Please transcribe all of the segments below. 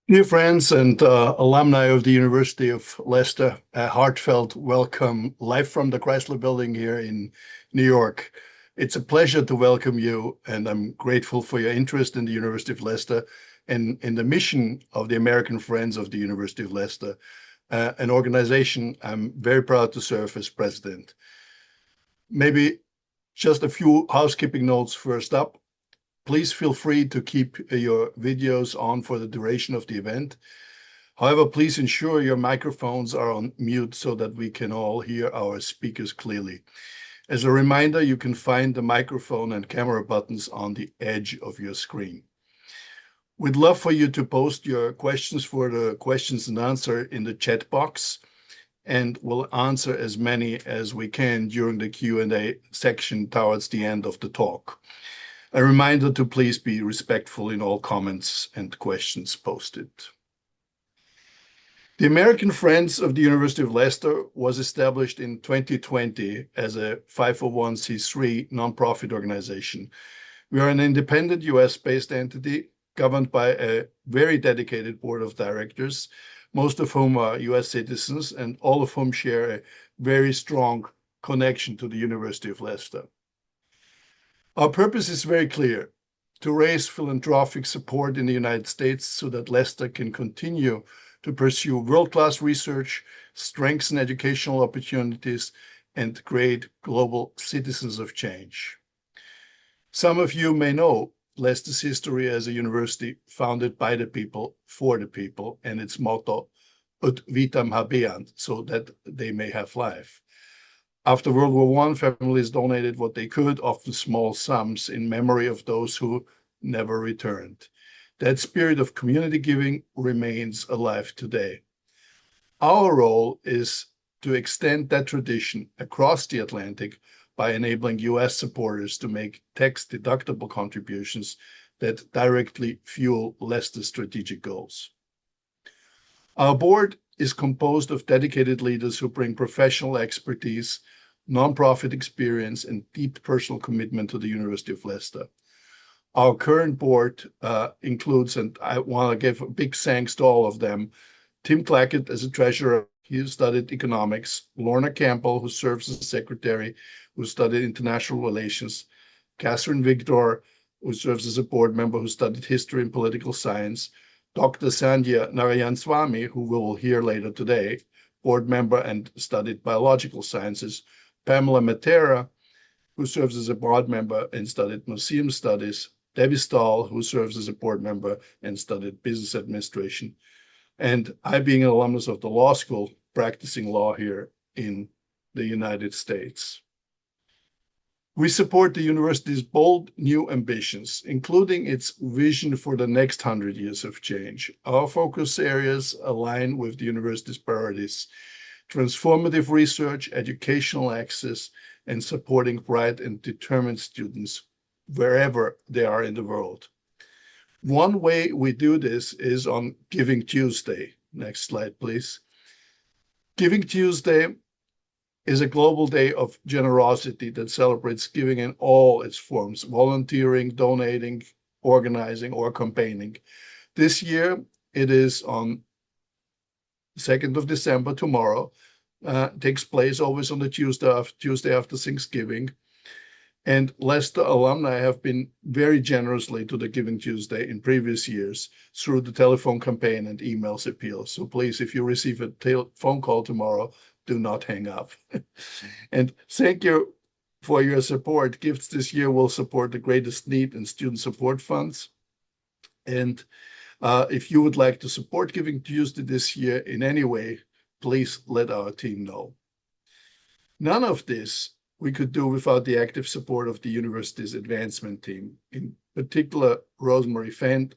Dear friends and alumni of the University of Leicester, a heartfelt welcome live from the Chrysler Building here in New York. It's a pleasure to welcome you, and I'm grateful for your interest in the University of Leicester and in the mission of the American Friends of the University of Leicester, an organization I'm very proud to serve as president. Maybe just a few housekeeping notes first up. Please feel free to keep your videos on for the duration of the event. However, please ensure your microphones are on mute so that we can all hear our speakers clearly. As a reminder, you can find the microphone and camera buttons on the edge of your screen. We'd love for you to post your questions for the questions and answer in the chat box, and we'll answer as many as we can during the Q&A section towards the end of the talk. A reminder to please be respectful in all comments and questions posted. The American Friends of the University of Leicester was established in 2020 as a 501c3 nonprofit organization. We are an independent US-based entity governed by a very dedicated board of directors, most of whom are US citizens and all of whom share a very strong connection to the University of Leicester. Our purpose is very clear: to raise philanthropic support in the United States so that Leicester can continue to pursue world-class research, strengthen educational opportunities, and create global citizens of change. Some of you may know Leicester's history as a university founded by the people, for the people, and its motto, Ut vitam habeant, so that they may have life. After World War I, families donated what they could, often small sums, in memory of those who never returned. That spirit of community giving remains alive today. Our role is to extend that tradition across the Atlantic by enabling US supporters to make tax-deductible contributions that directly fuel Leicester's strategic goals. Our board is composed of dedicated leaders who bring professional expertise, nonprofit experience, and deep personal commitment to the University of Leicester. Our current board includes, and I want to give a big thanks to all of them, Tim Clackett as a treasurer. He studied economics. Lorna Campbell, who serves as secretary, who studied international relations. Catherine Victor, who serves as a board member, who studied history and political science. Dr. Sandhya Narayanswamy, who we will hear later today, board member and studied biological sciences. Pamela Matera, who serves as a board member and studied museum studies. Debbie Stahl, who serves as a board member and studied business administration. And I, being an alumnus of the law school, practicing law here in the United States. We support the university's bold new ambitions, including its vision for the next 100 years of change. Our focus areas align with the university's priorities: transformative research, educational access, and supporting bright and determined students wherever they are in the world. One way we do this is on Giving Tuesday. Next slide, please. Giving Tuesday is a global day of generosity that celebrates giving in all its forms: volunteering, donating, organizing, or campaigning. This year, it is on 2nd of December, tomorrow. Takes place always on the Tuesday after Thanksgiving. And Leicester alumni have been very generously to the Giving Tuesday in previous years through the telephone campaign and emails appeal. So please, if you receive a phone call tomorrow, do not hang up. And thank you for your support. Gifts this year will support the Greatest Need and Student Support Funds. And if you would like to support Giving Tuesday this year in any way, please let our team know. None of this we could do without the active support of the university's advancement team, in particular Rosemary Fent,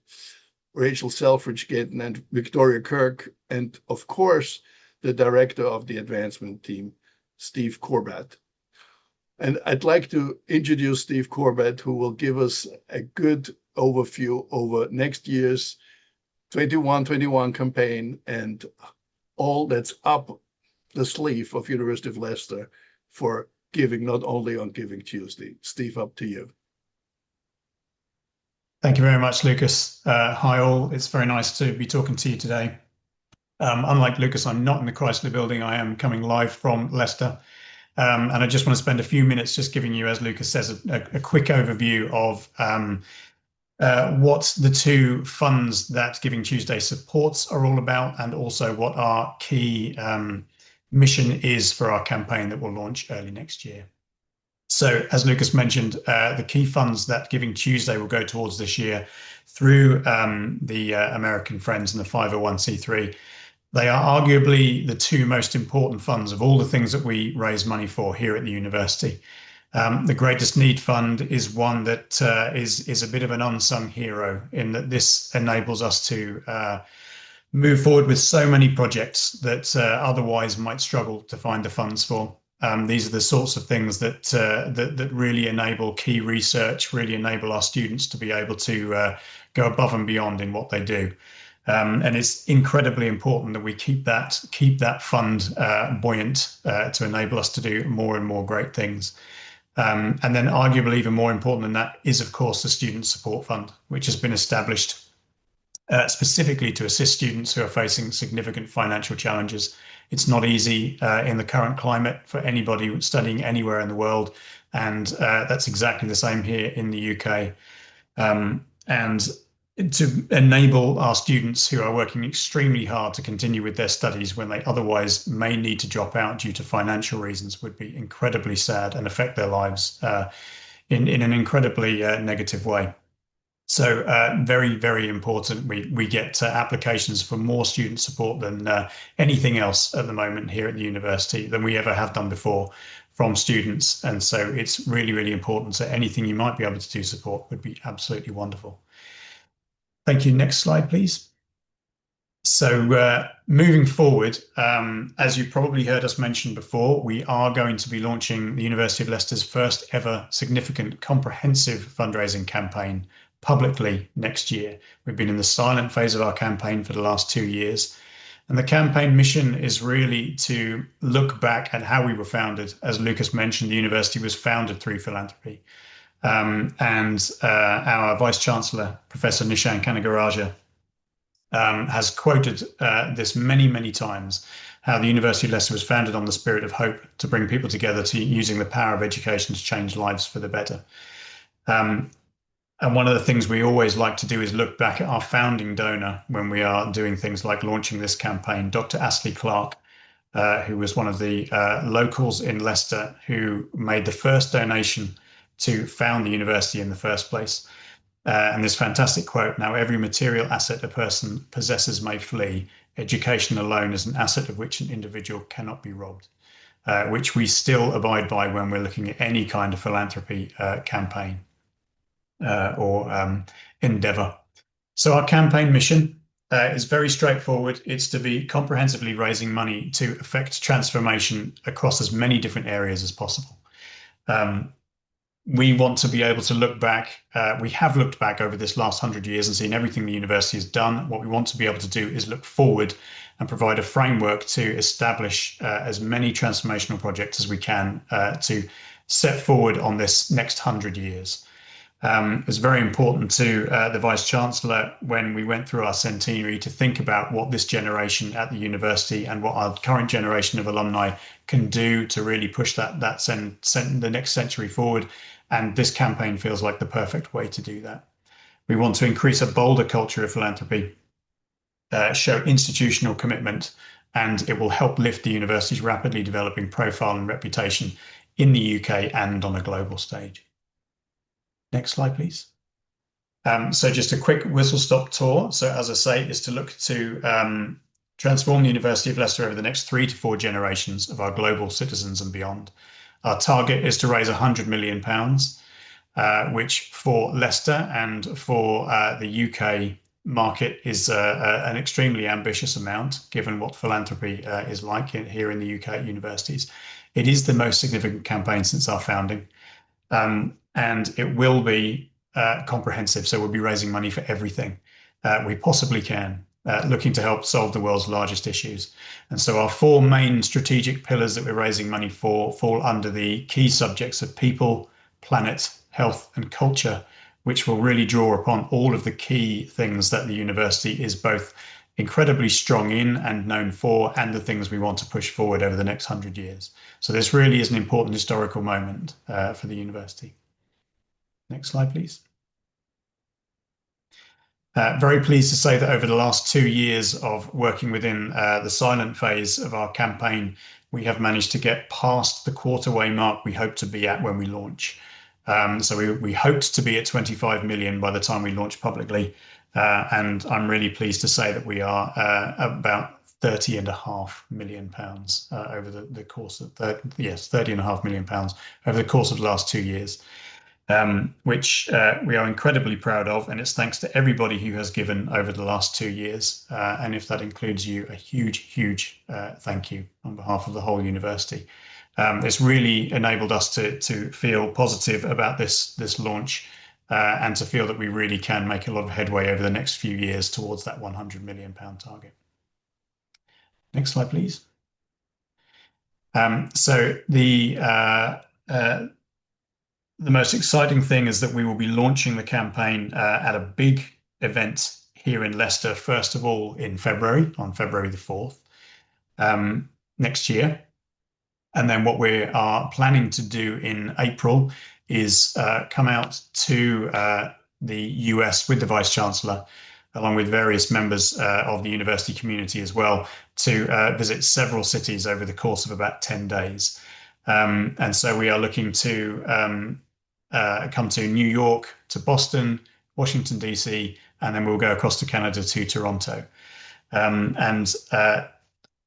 Rachel Selfridge-Gaten, and Victoria Kirk, and of course, the director of the advancement team, Steve Corbett. And I'd like to introduce Steve Corbett, who will give us a good overview over next year's 21-21 campaign and all that's up the sleeve of University of Leicester for giving, not only on Giving Tuesday. Steve, up to you. Thank you very much, Lucas. Hi all. It's very nice to be talking to you today. Unlike Lucas, I'm not in the Chrysler building. I am coming live from Leicester. And I just want to spend a few minutes just giving you, as Lucas says, a quick overview of what the two funds that Giving Tuesday supports are all about, and also what our key mission is for our campaign that will launch early next year. So, as Lucas mentioned, the key funds that Giving Tuesday will go towards this year through the American Friends and the 501c3, they are arguably the two most important funds of all the things that we raise money for here at the university. The Greatest Need Fund is one that is a bit of an unsung hero in that this enables us to move forward with so many projects that otherwise might struggle to find the funds for. These are the sorts of things that really enable key research, really enable our students to be able to go above and beyond in what they do. And it's incredibly important that we keep that fund buoyant to enable us to do more and more great things. And then arguably even more important than that is, of course, the Student Support Fund, which has been established specifically to assist students who are facing significant financial challenges. It's not easy in the current climate for anybody studying anywhere in the world, and that's exactly the same here in the UK. And to enable our students who are working extremely hard to continue with their studies when they otherwise may need to drop out due to financial reasons would be incredibly sad and affect their lives in an incredibly negative way. So very, very important. We get applications for more student support than anything else at the moment here at the university than we ever have done before from students. And so it's really, really important. So anything you might be able to do support would be absolutely wonderful. Thank you. Next slide, please. So moving forward, as you probably heard us mention before, we are going to be launching the University of Leicester's first ever significant comprehensive fundraising campaign publicly next year. We've been in the silent phase of our campaign for the last 2 years. And the campaign mission is really to look back at how we were founded. As Lucas mentioned, the university was founded through philanthropy. And our Vice Chancellor, Professor Nishan Kanagaraja, has quoted this many, many times, how the University of Leicester was founded on the spirit of hope to bring people together to using the power of education to change lives for the better. And one of the things we always like to do is look back at our founding donor when we are doing things like launching this campaign, Dr. Astley Clark, who was one of the locals in Leicester who made the first donation to found the university in the first place. And this fantastic quote, "Now every material asset a person possesses may flee. Education alone is an asset of which an individual cannot be robbed," which we still abide by when we're looking at any kind of philanthropy campaign or endeavor. So our campaign mission is very straightforward. It's to be comprehensively raising money to effect transformation across as many different areas as possible. We want to be able to look back. We have looked back over this last 100 years and seen everything the university has done. What we want to be able to do is look forward and provide a framework to establish as many transformational projects as we can to set forward on this next 100 years. It was very important to the Vice Chancellor when we went through our centenary to think about what this generation at the university and what our current generation of alumni can do to really push the next century forward. And this campaign feels like the perfect way to do that. We want to increase a bolder culture of philanthropy, show institutional commitment, and it will help lift the university's rapidly developing profile and reputation in the UK and on a global stage. Next slide, please. So just a quick whistle-stop tour. So as I say, is to look to transform the University of Leicester over the next 3 to 4 generations of our global citizens and beyond. Our target is to raise £100 million, which for Leicester and for the UK market is an extremely ambitious amount, given what philanthropy is like here in the UK universities. It is the most significant campaign since our founding. And it will be comprehensive. So we'll be raising money for everything we possibly can, looking to help solve the world's largest issues. And so our 4 main strategic pillars that we're raising money for fall under the key subjects of people, planet, health, and culture, which will really draw upon all of the key things that the university is both incredibly strong in and known for, and the things we want to push forward over the next 100 years. So this really is an important historical moment for the university. Next slide, please. Very pleased to say that over the last 2 years of working within the silent phase of our campaign, we have managed to get past the quarterway mark we hope to be at when we launch. So we hoped to be at 25 million by the time we launch publicly. And I'm really pleased to say that we are about 30.5 million pounds over the course of 30.5 million pounds over the course of the last 2 years, which we are incredibly proud of, and it's thanks to everybody who has given over the last 2 years. And if that includes you, a huge thank you on behalf of the whole university. It's really enabled us to feel positive about this launch. And to feel that we really can make a lot of headway over the next few years towards that 100 million pound target. Next slide, please. So the most exciting thing is that we will be launching the campaign at a big event here in Leicester, first of all in February, on February the 4th, next year. And then what we are planning to do in April is come out to the US with the Vice Chancellor, along with various members of the university community as well, to visit several cities over the course of about 10 days. And so we are looking to come to New York, to Boston, Washington, DC, and then we'll go across to Canada to Toronto.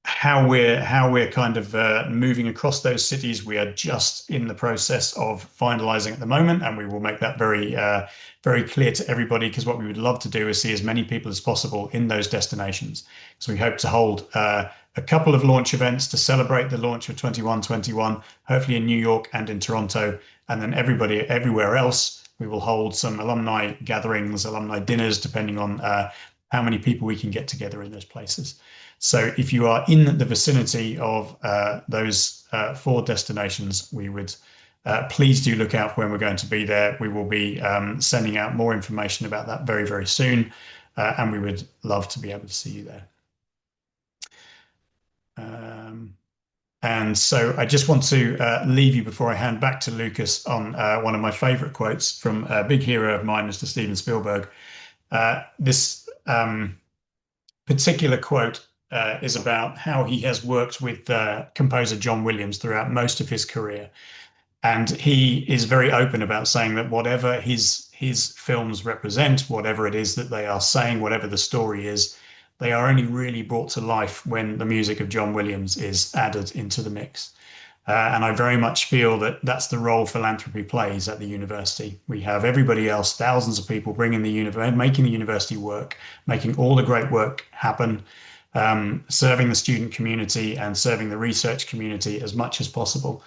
How we're kind of moving across those cities, we are just in the process of finalizing at the moment, and we will make that very clear to everybody, because what we would love to do is see as many people as possible in those destinations. So we hope to hold a couple of launch events to celebrate the launch of 2121, hopefully in New York and in Toronto, and then everybody everywhere else. We will hold some alumni gatherings, alumni dinners, depending on how many people we can get together in those places. So if you are in the vicinity of those 4 destinations, we would please do look out for when we're going to be there. We will be sending out more information about that very soon, and we would love to be able to see you there. And so I just want to leave you before I hand back to Lucas on one of my favorite quotes from a big hero of mine, Mr. Steven Spielberg. This particular quote is about how he has worked with composer John Williams throughout most of his career. And he is very open about saying that whatever his films represent, whatever it is that they are saying, whatever the story is, they are only really brought to life when the music of John Williams is added into the mix. And I very much feel that that's the role philanthropy plays at the university. We have everybody else, thousands of people making the university work, making all the great work happen, serving the student community and serving the research community as much as possible.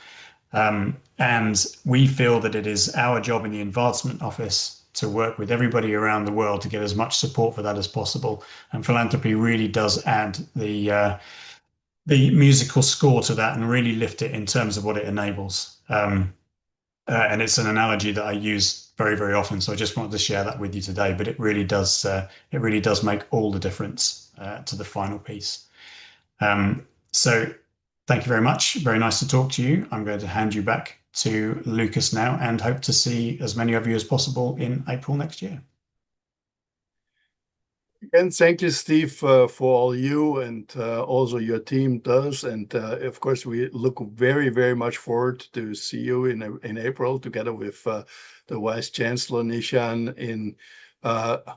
And we feel that it is our job in the Advancement Office to work with everybody around the world to get as much support for that as possible. And philanthropy really does add the musical score to that and really lift it in terms of what it enables. And it's an analogy that I use very often. So I just wanted to share that with you today, but it really does make all the difference to the final piece. So thank you very much. Very nice to talk to you. I'm going to hand you back to Lucas now, and hope to see as many of you as possible in April next year. And thank you, Steve, for all you and also your team does. And of course, we look very much forward to see you in April together with the Vice Chancellor Nishan in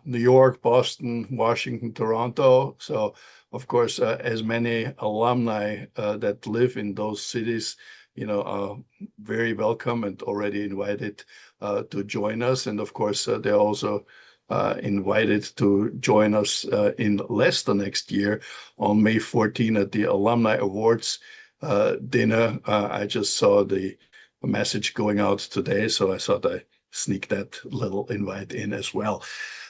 New York, Boston, Washington, Toronto. So, of course, as many alumni that live in those cities, are very welcome and already invited to join us. And of course, they're also invited to join us in Leicester next year on May 14 at the Alumni Awards dinner. I just saw the message going out today, so I thought I'd sneak that little invite in as well.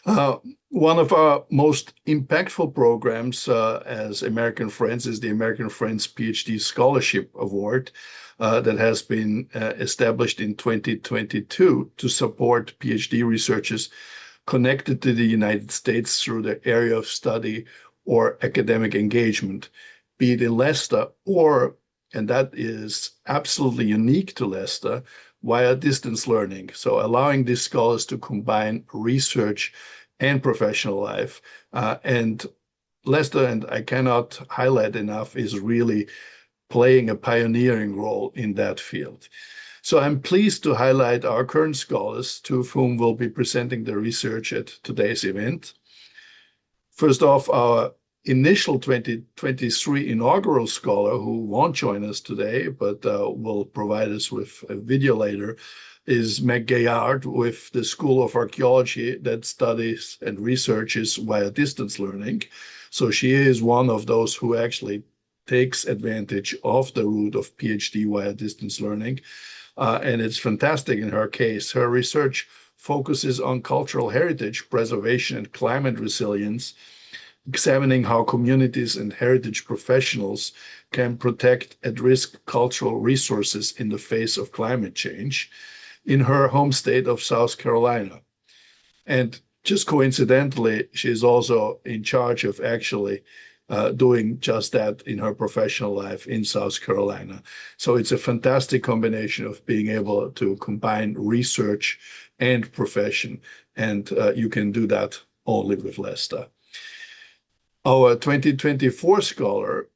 One of our most impactful programs as American Friends is the American Friends PhD Scholarship Award. that has been established in 2022 to support PhD researchers connected to the United States through the area of study or academic engagement, be it in Leicester or, and that is absolutely unique to Leicester, via distance learning. So allowing these scholars to combine research and professional life. And Leicester, and I cannot highlight enough, is really playing a pioneering role in that field. So I'm pleased to highlight our current scholars, two of whom will be presenting their research at today's event. First off, our initial 2023 inaugural scholar, who won't join us today, but will provide us with a video later, is Meg Gaillard with the School of Archaeology that studies and researches via distance learning. So she is one of those who actually takes advantage of the route of PhD via distance learning. And it's fantastic in her case. Her research focuses on cultural heritage preservation and climate resilience, examining how communities and heritage professionals can protect at-risk cultural resources in the face of climate change in her home state of South Carolina. And just coincidentally, she's also in charge of actually doing just that in her professional life in South Carolina. So it's a fantastic combination of being able to combine research and profession, and you can do that only with Leicester. Our 2024 scholar,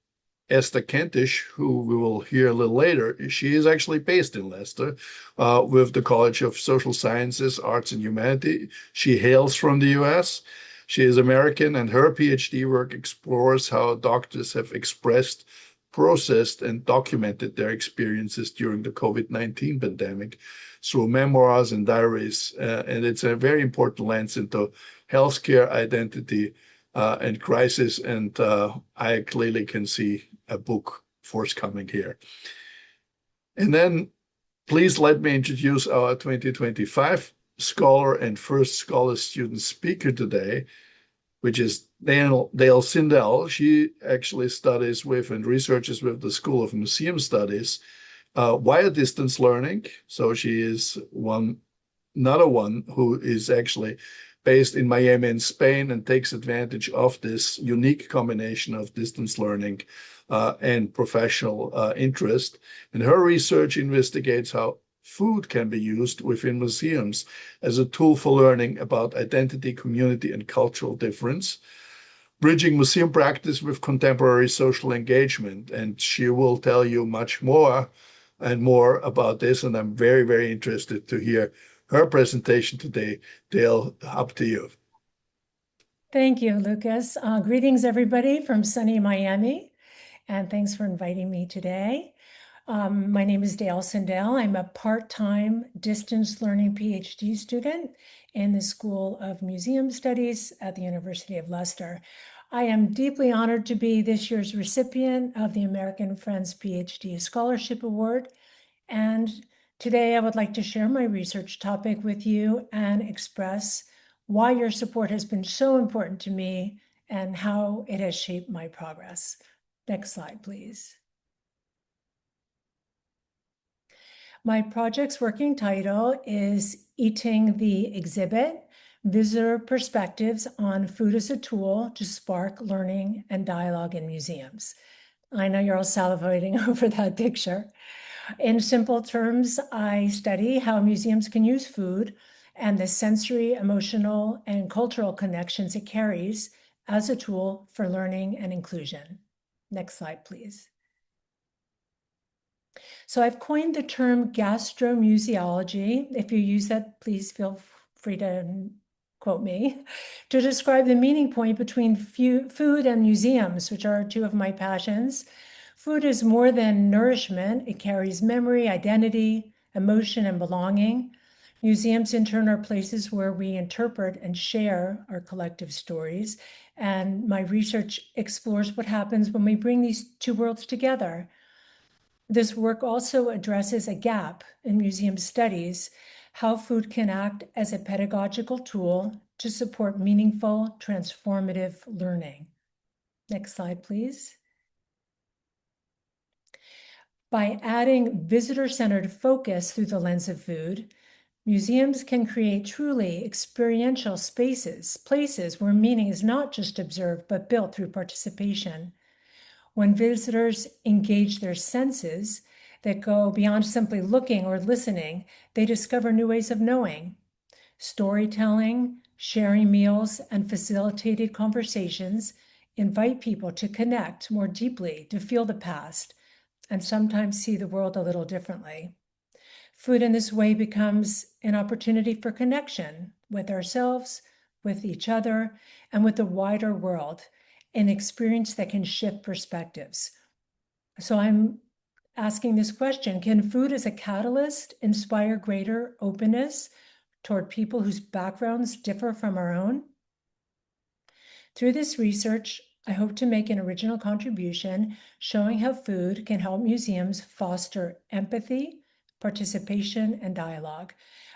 Esther Kentish, who we will hear a little later, she is actually based in Leicester with the College of Social Sciences, Arts and Humanity. She hails from the US. She is American, and her PhD work explores how doctors have expressed, processed, and documented their experiences during the COVID-19 pandemic through memoirs and diaries. And it's a very important lens into healthcare identity and crisis. And I clearly can see a book forthcoming here. And then please let me introduce our 2025 scholar and first scholar student speaker today, which is Dale Sindel. She actually studies with and researches with the School of Museum Studies via distance learning. So she is another one who is actually based in Miami in Spain and takes advantage of this unique combination of distance learning and professional interest. And her research investigates how food can be used within museums as a tool for learning about identity, community, and cultural difference, bridging museum practice with contemporary social engagement. And she will tell you much more and more about this. And I'm very, very interested to hear her presentation today. Dale, up to you. Thank you, Lucas. Greetings, everybody from sunny Miami, and thanks for inviting me today. My name is Dale Sindel. I'm a part-time distance learning PhD student in the School of Museum Studies at the University of Leicester. I am deeply honored to be this year's recipient of the American Friends PhD Scholarship Award, and today I would like to share my research topic with you and express why your support has been so important to me and how it has shaped my progress. Next slide, please. My project's working title is Eating the Exhibit, Visitor Perspectives on Food as a Tool to Spark Learning and Dialogue in Museums. I know you're all salivating over that picture. In simple terms, I study how museums can use food and the sensory, emotional, and cultural connections it carries as a tool for learning and inclusion. Next slide, please. So I've coined the term gastromuseology. If you use that, please feel free to quote me, to describe the meeting point between food and museums, which are two of my passions. Food is more than nourishment. It carries memory, identity, emotion, and belonging. Museums, in turn, are places where we interpret and share our collective stories. And my research explores what happens when we bring these two worlds together. This work also addresses a gap in museum studies, how food can act as a pedagogical tool to support meaningful, transformative learning. Next slide, please. By adding visitor-centered focus through the lens of food, museums can create truly experiential spaces, places where meaning is not just observed, but built through participation. When visitors engage their senses that go beyond simply looking or listening, they discover new ways of knowing. Storytelling, sharing meals, and facilitated conversations invite people to connect more deeply, to feel the past, and sometimes see the world a little differently. Food in this way becomes an opportunity for connection with ourselves, with each other, and with the wider world, an experience that can shift perspectives. So I'm asking this question: can food as a catalyst inspire greater openness toward people whose backgrounds differ from our own? Through this research, I hope to make an original contribution showing how food can help museums foster empathy, participation, and dialogue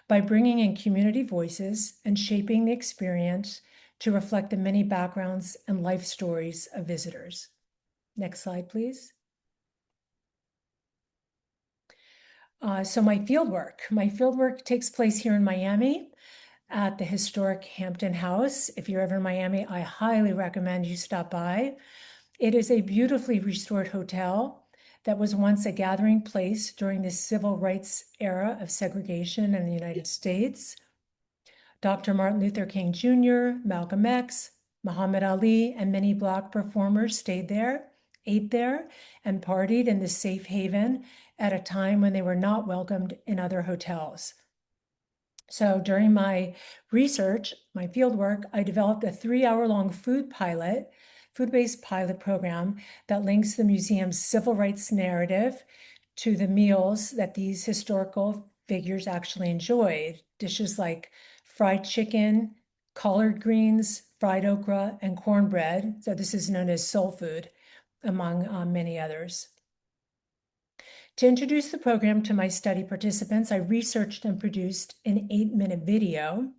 by bringing in community voices and shaping the experience to reflect the many backgrounds and life stories of visitors. Next slide, please. So my fieldwork takes place here in Miami at the historic Hampton House. If you're ever in Miami, I highly recommend you stop by. It is a beautifully restored hotel that was once a gathering place during the civil rights era of segregation in the United States. Dr. Martin Luther King Jr., Malcolm X, Muhammad Ali, and many Black performers stayed there, ate there, and partied in this safe haven at a time when they were not welcomed in other hotels. So during my research, my fieldwork, I developed a 3-hour-long food-based pilot program that links the museum's civil rights narrative to the meals that these historical figures actually enjoyed. Dishes like fried chicken, collard greens, fried okra, and cornbread. So this is known as soul food, among many others. To introduce the program to my study participants, I researched and produced an 8-minute video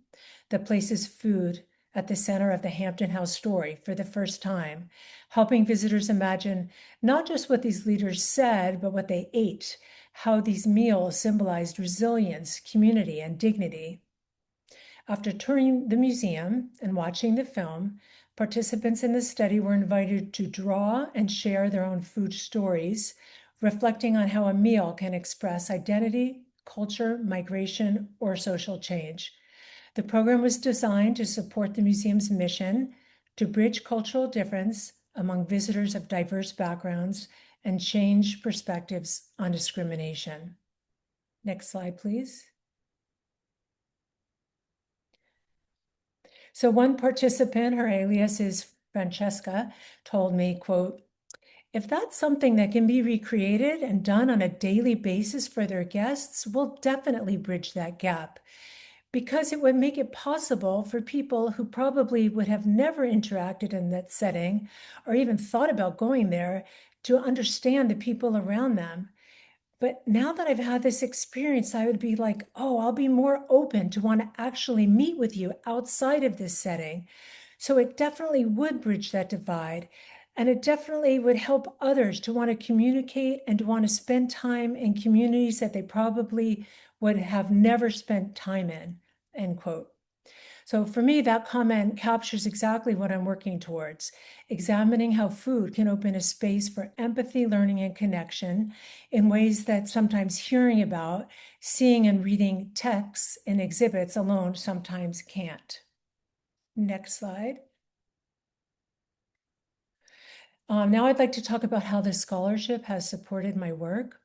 that places food at the center of the Hampton House story for the first time, helping visitors imagine not just what these leaders said, but what they ate, how these meals symbolized resilience, community, and dignity. After touring the museum and watching the film, participants in the study were invited to draw and share their own food stories, reflecting on how a meal can express identity, culture, migration, or social change. The program was designed to support the museum's mission to bridge cultural difference among visitors of diverse backgrounds and change perspectives on discrimination. Next slide, please. So one participant, her alias is Francesca, told me, quote, "If that's something that can be recreated and done on a daily basis for their guests, we'll definitely bridge that gap, because it would make it possible for people who probably would have never interacted in that setting or even thought about going there to understand the people around them. But now that I've had this experience, I would be like, oh, I'll be more open to want to actually meet with you outside of this setting." So it definitely would bridge that divide. And it definitely would help others to want to communicate and to want to spend time in communities that they probably would have never spent time in, end quote. So for me, that comment captures exactly what I'm working towards, examining how food can open a space for empathy, learning, and connection in ways that sometimes hearing about, seeing and reading texts and exhibits alone sometimes can't. Next slide. Now I'd like to talk about how this scholarship has supported my work.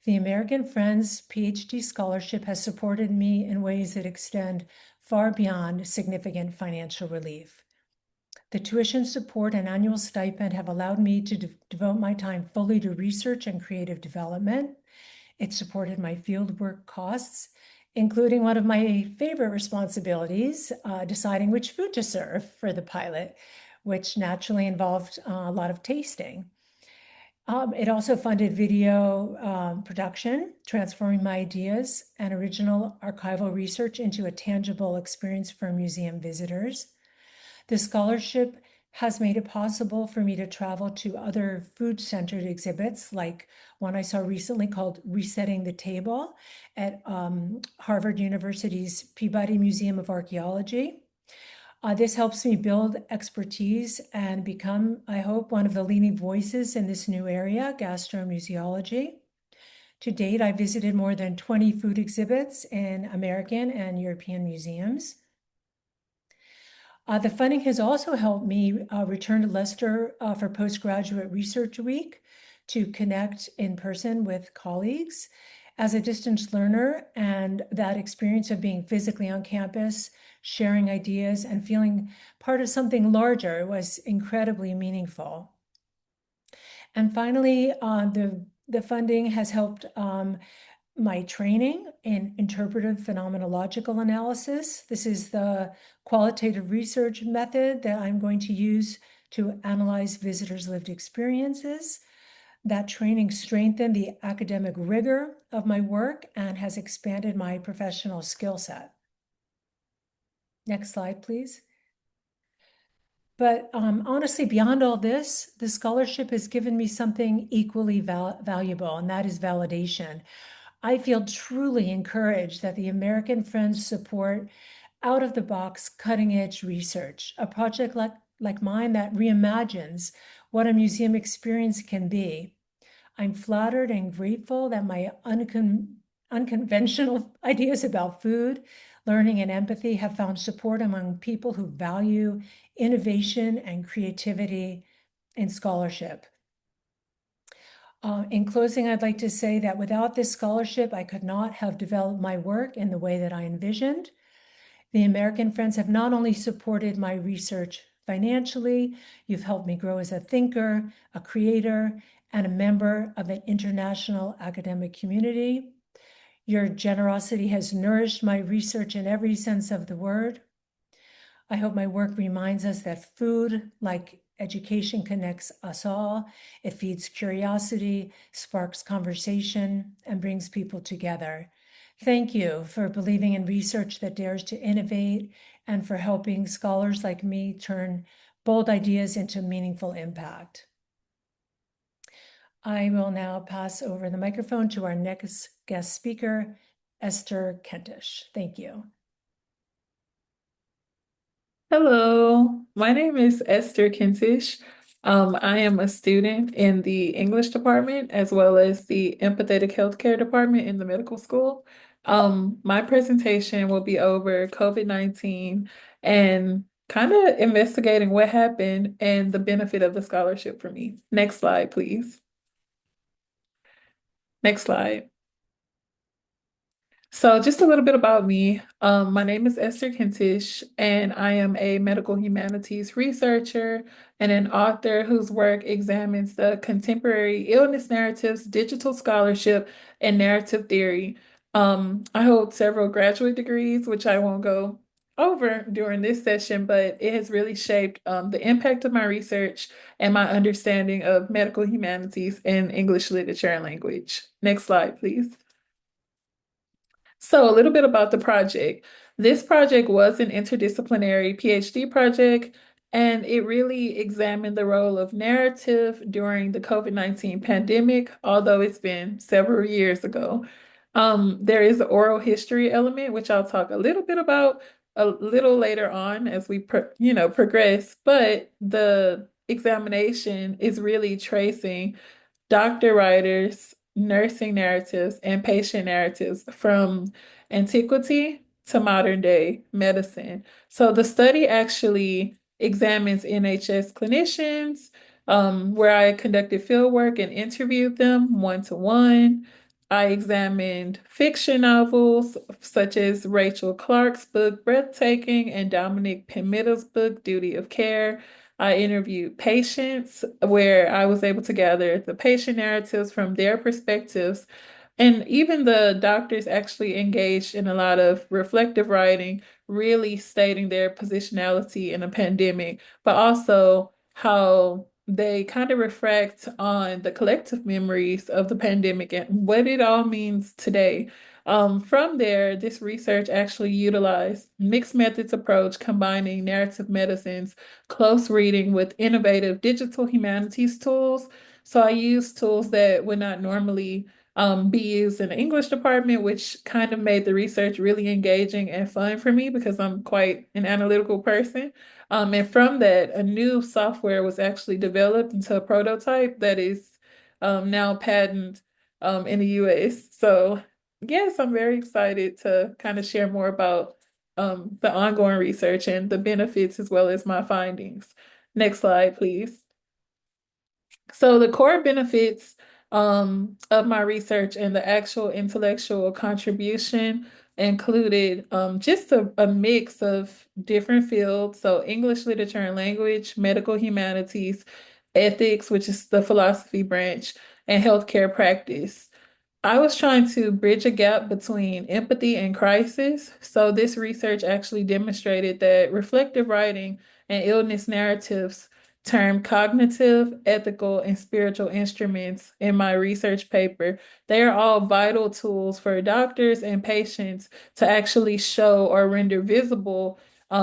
The American Friends PhD scholarship has supported me in ways that extend far beyond significant financial relief. The tuition support and annual stipend have allowed me to devote my time fully to research and creative development. It supported my fieldwork costs, including one of my favorite responsibilities, deciding which food to serve for the pilot, which naturally involved a lot of tasting. It also funded video production, transforming my ideas and original archival research into a tangible experience for museum visitors. The scholarship has made it possible for me to travel to other food-centered exhibits, like one I saw recently called Resetting the Table at Harvard University's Peabody Museum of Archaeology. This helps me build expertise and become, I hope, one of the leading voices in this new area, gastromuseology. To date, I visited more than 20 food exhibits in American and European museums. The funding has also helped me return to Leicester for postgraduate research week to connect in person with colleagues. As a distance learner, and that experience of being physically on campus, sharing ideas, and feeling part of something larger was incredibly meaningful. And finally, the funding has helped my training in interpretive phenomenological analysis. This is the qualitative research method that I'm going to use to analyze visitors' lived experiences. That training strengthened the academic rigor of my work and has expanded my professional skill set. Next slide, please. But honestly, beyond all this, the scholarship has given me something equally valuable, and that is validation. I feel truly encouraged that the American Friends support out-of-the-box, cutting-edge research, a project like mine that reimagines what a museum experience can be. I'm flattered and grateful that my unconventional ideas about food, learning, and empathy have found support among people who value innovation and creativity in scholarship. In closing, I'd like to say that without this scholarship, I could not have developed my work in the way that I envisioned. The American Friends have not only supported my research financially, you've helped me grow as a thinker, a creator, and a member of an international academic community. Your generosity has nourished my research in every sense of the word. I hope my work reminds us that food, like education, connects us all. It feeds curiosity, sparks conversation, and brings people together. Thank you for believing in research that dares to innovate and for helping scholars like me turn bold ideas into meaningful impact. I will now pass over the microphone to our next guest speaker, Esther Kentish. Thank you. Hello, my name is Esther Kentish. I am a student in the English department as well as the empathetic healthcare department in the medical school. My presentation will be over COVID-19 and kind of investigating what happened and the benefit of the scholarship for me. Next slide, please. Next slide. So just a little bit about me. My name is Esther Kentish, and I am a medical humanities researcher and an author whose work examines the contemporary illness narratives, digital scholarship, and narrative theory. I hold several graduate degrees, which I won't go over during this session, but it has really shaped the impact of my research and my understanding of medical humanities and English literature and language. Next slide, please. So a little bit about the project. This project was an interdisciplinary PhD project, and it really examined the role of narrative during the COVID-19 pandemic, although it's been several years ago. There is an oral history element, which I'll talk a little bit about a little later on as we progress, but the examination is really tracing doctor writers, nursing narratives, and patient narratives from antiquity to modern day medicine. So the study actually examines NHS clinicians, where I conducted fieldwork and interviewed them one-to-one. I examined fiction novels such as Rachel Clark's book Breathtaking and Dominic Pimitta's book Duty of Care. I interviewed patients where I was able to gather the patient narratives from their perspectives. And even the doctors actually engaged in a lot of reflective writing, really stating their positionality in a pandemic, but also how they kind of reflect on the collective memories of the pandemic and what it all means today. From there, this research actually utilized mixed methods approach, combining narrative medicine's close reading with innovative digital humanities tools. So I used tools that would not normally be used in the English department, which kind of made the research really engaging and fun for me because I'm quite an analytical person. And from that, a new software was actually developed into a prototype that is now patented in the US. So, yes, I'm very excited to kind of share more about the ongoing research and the benefits as well as my findings. Next slide, please. So the core benefits of my research and the actual intellectual contribution included just a mix of different fields. So English literature and language, medical humanities, ethics, which is the philosophy branch, and healthcare practice. I was trying to bridge a gap between empathy and crisis. So, this research actually demonstrated that reflective writing and illness narratives, termed cognitive, ethical, and spiritual instruments in my research paper, they are all vital tools for doctors and patients to actually show or render visible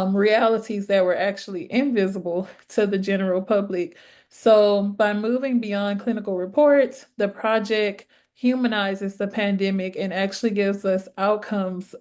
realities that were actually invisible to the general public. So, by moving beyond clinical reports, the project humanizes the pandemic and actually gives us outcomes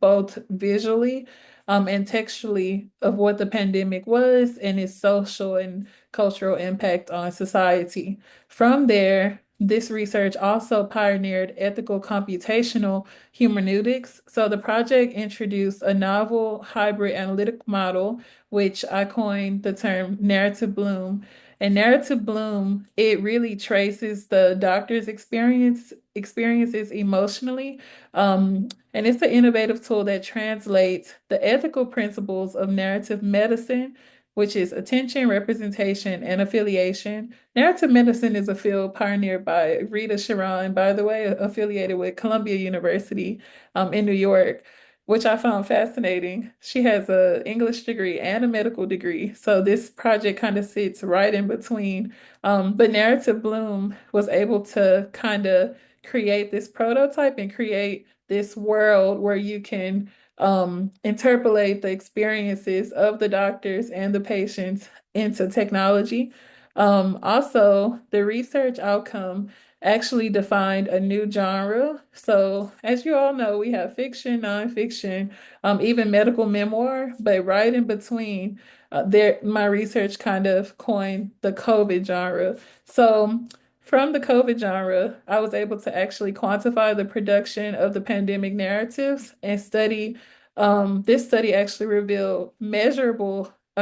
both visually and textually of what the pandemic was and its social and cultural impact on society. From there, this research also pioneered ethical computational hermeneutics. So the project introduced a novel hybrid analytic model, which I coined the term narrative bloom. And narrative bloom, it really traces the doctor's experiences emotionally. And it's an innovative tool that translates the ethical principles of narrative medicine, which is attention, representation, and affiliation. Narrative medicine is a field pioneered by Rita Sharon, by the way, affiliated with Columbia University in New York, which I found fascinating. She has an English degree and a medical degree. So this project kind of sits right in between. But Narrative Bloom was able to kind of create this prototype and create this world where you can interpolate the experiences of the doctors and the patients into technology. Also, the research outcome actually defined a new genre. So, as you all know, we have fiction, nonfiction, even medical memoir, but right in between, my research kind of coined the COVID genre. So, from the COVID genre, I was able to actually quantify the production of the pandemic narratives and study. This study actually revealed a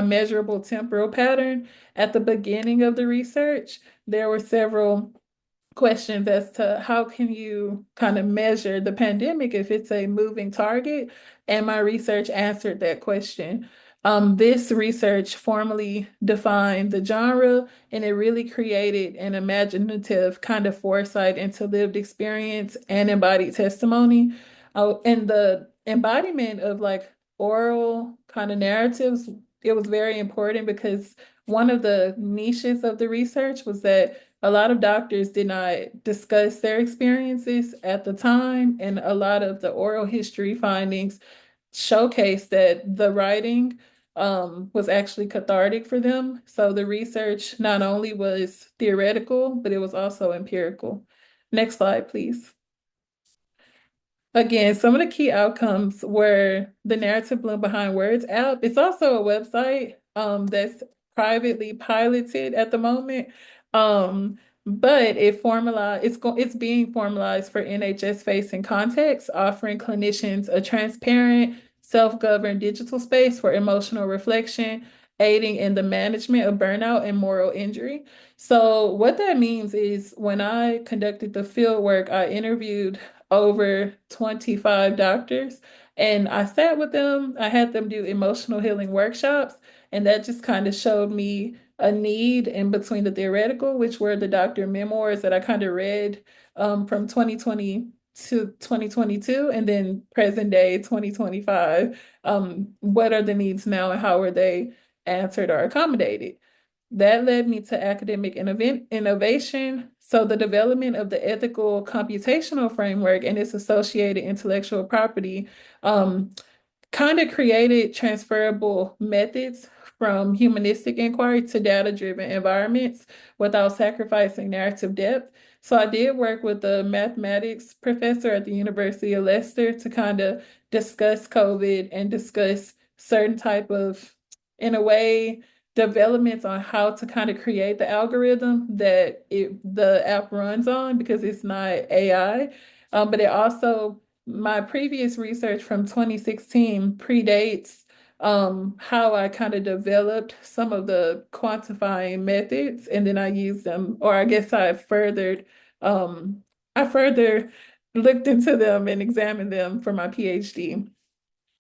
measurable temporal pattern at the beginning of the research. There were several questions as to how can you kind of measure the pandemic if it's a moving target, and my research answered that question. This research formally defined the genre, and it really created an imaginative kind of foresight into lived experience and embodied testimony. And the embodiment of like oral kind of narratives, it was very important because one of the niches of the research was that a lot of doctors did not discuss their experiences at the time, and a lot of the oral history findings showcase that the writing was actually cathartic for them. So the research not only was theoretical, but it was also empirical. Next slide, please. Again, some of the key outcomes were the Narrative Bloom Behind Words app. It's also a website that's privately piloted at the moment. But it's being formalized for NHS facing context, offering clinicians a transparent, self-governed digital space for emotional reflection, aiding in the management of burnout and moral injury. So what that means is when I conducted the field work, I interviewed over 25 doctors and I sat with them. I had them do emotional healing workshops, and that just kind of showed me a need in between the theoretical, which were the doctor memoirs that I kind of read from 2020 to 2022, and then present day 2025. What are the needs now and how are they answered or accommodated? That led me to academic innovation. So the development of the ethical computational framework and its associated intellectual property kind of created transferable methods from humanistic inquiry to data-driven environments without sacrificing narrative depth. So I did work with a mathematics professor at the University of Leicester to kind of discuss COVID and discuss certain type of, in a way, developments on how to kind of create the algorithm that the app runs on, because it's not AI. But it also, my previous research from 2016 predates how I kind of developed some of the quantifying methods, and then I used them, or I guess I further looked into them and examined them for my PhD.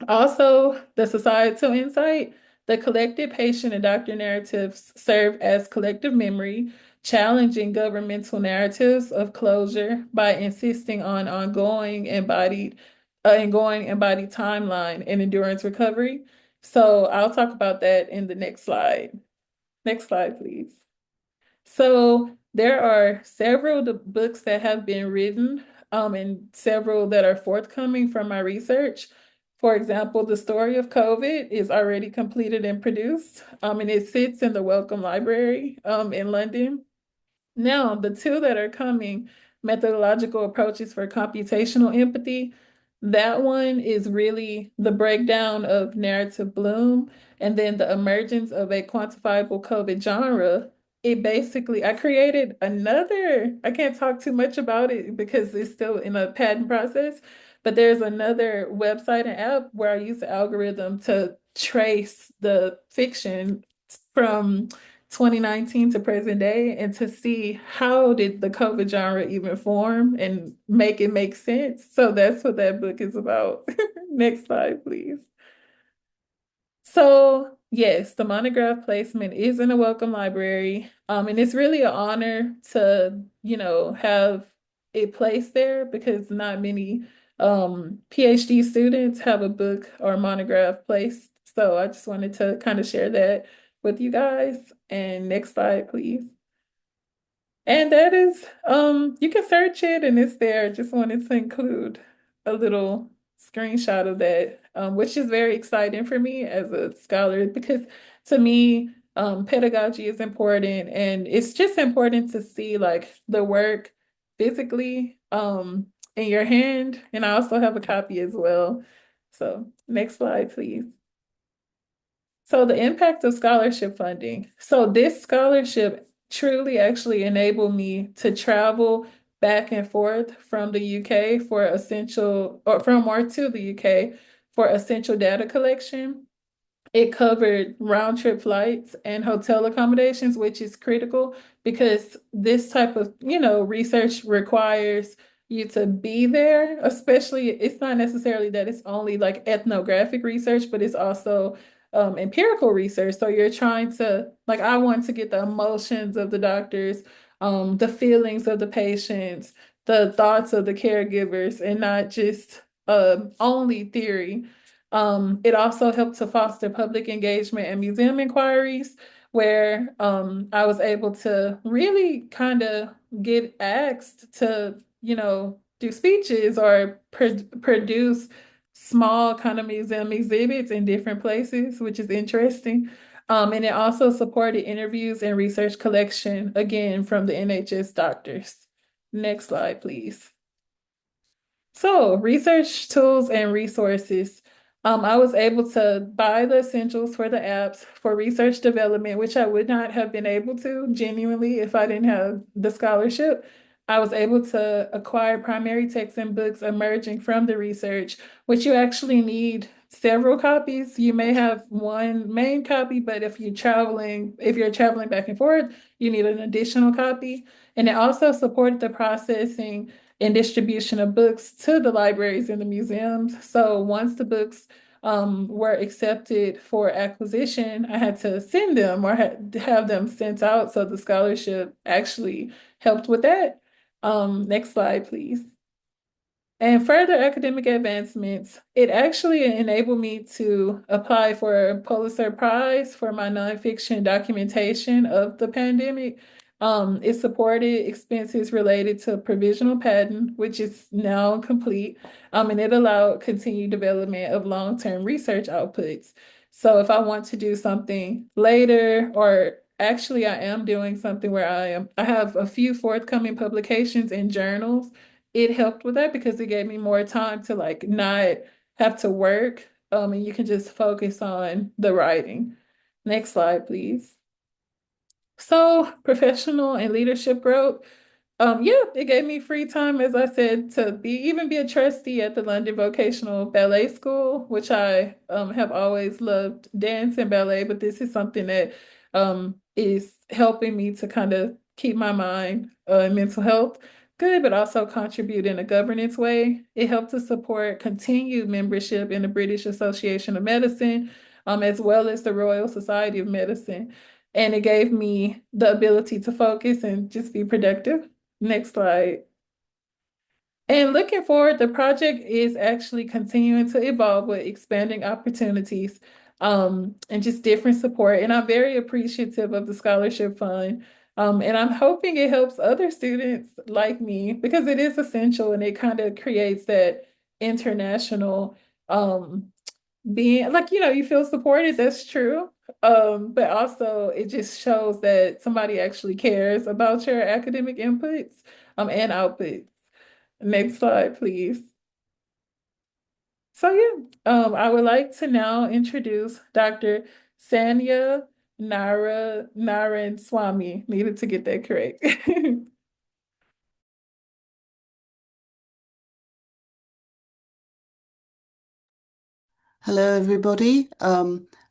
Also, the societal insight, the collective patient and doctor narratives serve as collective memory, challenging governmental narratives of closure by insisting on ongoing embodied timeline and endurance recovery. So I'll talk about that in the next slide. Next slide, please. So there are several books that have been written, and several that are forthcoming from my research. For example, The Story of COVID is already completed and produced, and it sits in the Wellcome Library in London. Now, the two that are coming, Methodological Approaches for Computational Empathy, that one is really the breakdown of narrative bloom, and then the emergence of a quantifiable COVID genre. It basically, I created another, I can't talk too much about it because it's still in a patent process, but there's another website and app where I use the algorithm to trace the fiction from 2019 to present day, and to see how did the COVID genre even form and make it make sense. So that's what that book is about. Next slide, please. So yes, the monograph placement is in a Wellcome Library, and it's really an honor to, have it placed there, because not many PhD students have a book or monograph placed. So I just wanted to kind of share that with you guys. And next slide, please. And that is, you can search it and it's there. Just wanted to include a little screenshot of that, which is very exciting for me as a scholar, because to me, pedagogy is important, and it's just important to see like the work physically in your hand. And I also have a copy as well. So next slide, please. So the impact of scholarship funding. So this scholarship truly actually enabled me to travel back and forth from the UK for essential, or from or to the UK for essential data collection. It covered round trip flights and hotel accommodations, which is critical because this type of, research requires you to be there, especially it's not necessarily that it's only like ethnographic research, but it's also empirical research. So you're trying to, like, I want to get the emotions of the doctors, the feelings of the patients, the thoughts of the caregivers, and not just only theory. It also helped to foster public engagement and museum inquiries, where I was able to really kind of get asked to, do speeches or produce small kind of museum exhibits in different places, which is interesting. And it also supported interviews and research collection, again, from the NHS doctors. Next slide, please. So, research tools and resources. I was able to buy the essentials for the apps for research development, which I would not have been able to genuinely if I didn't have the scholarship. I was able to acquire primary texts and books emerging from the research, which you actually need several copies. You may have one main copy, but if you're traveling back and forth, you need an additional copy. And it also supported the processing and distribution of books to the libraries and the museums. So once the books were accepted for acquisition, I had to send them or have them sent out. So the scholarship actually helped with that. Next slide, please. And further academic advancements, it actually enabled me to apply for a Pulitzer Prize for my nonfiction documentation of the pandemic. It supported expenses related to provisional patent, which is now complete, and it allowed continued development of long-term research outputs. So if I want to do something later, or actually I am doing something where I have a few forthcoming publications in journals, it helped with that because it gave me more time to like not have to work, and you can just focus on the writing. Next slide, please. So professional and leadership growth. Yeah, it gave me free time, as I said, to even be a trustee at the London Vocational Ballet School, which I have always loved dance and ballet, but this is something that is helping me to kind of keep my mind and mental health good, but also contribute in a governance way. It helped to support continued membership in the British Association of Medicine, as well as the Royal Society of Medicine. And it gave me the ability to focus and just be productive. Next slide. And looking forward, the project is actually continuing to evolve with expanding opportunities, and just different support. And I'm very appreciative of the scholarship fund. And I'm hoping it helps other students like me because it is essential and it kind of creates that international being like, you feel supported, that's true. But also it just shows that somebody actually cares about your academic inputs and outputs. Next slide, please. So yeah, I would like to now introduce Dr. Sanya Narayan Swami. Needed to get that correct. Hello, everybody.